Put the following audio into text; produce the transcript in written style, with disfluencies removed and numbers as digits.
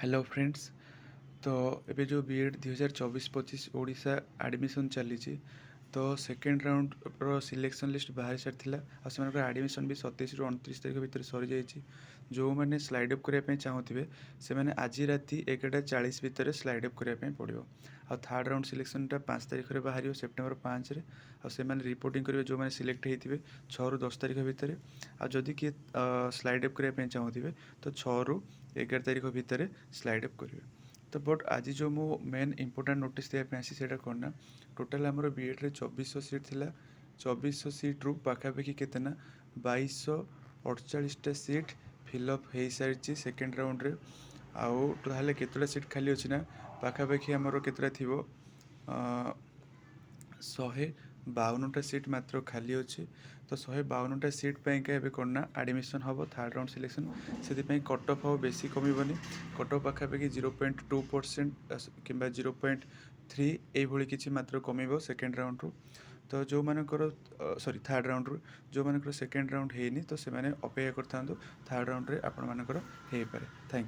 Hello friends. तो एबे जो बीएड 2024-25 ओडिशा एडमिशन चली तो सेकेंड राउंड रो सिलेक्शन लिस्ट बाहर सारी आ एडमिशन भी 27 ରୁ 29 तारीख भितर सरी जाइए। जो मैंने स्लाइड अप करने चाहूथे से मैंने आज राति 11:40 भितर स्लाइड अप करने पड़ो। आ थर्ड राउंड सिलेक्शनटा 5 तारीख में बाहर सेप्टेम्बर 5 रे। आ रिपोर्टिंग करेंगे जो मैंने सिलेक्ट होते 6 ରୁ 10 तारीख भितर। आदि किए स्लाइड अप करने चाहूथे तो 6 ରୁ 11 तारीख भितर स्लाइड अप करेंगे। तो बट आज जो मो मेन इंपोर्टाट नोटिस देवाई आसी से कौन ना टोटाल आमर बीएड रे 2400 सीट थिला। 2400 सीट रू पाखापाखि केते ना 2248 सीट फिलअप हो सारी सेकेंड राउंड रे। आउ ताहले केतोटा सीट खाली अच्छी ना पाखापाखि आमर केतोटा थिबो 152टा सीट मात्र खाली अच्छी। तो 152टा सीट पाइंका एबे करना एडमिशन हम थर्ड राउंड सिलेक्शन से कट ऑफ हम बेसी कमिबनी। कट ऑफ पाखापाखि 0.2% कि 0.3 ये किसी मात्र कमिब सेकेंड राउंड रू। तो जो मानकर सॉरी थर्ड राउंड रू जो मानकर सेकेंड राउंड ହେଇନି तो से अपेक्षा करता थर्ड राउंड रे आपण मानकर हो पारे। Thank you.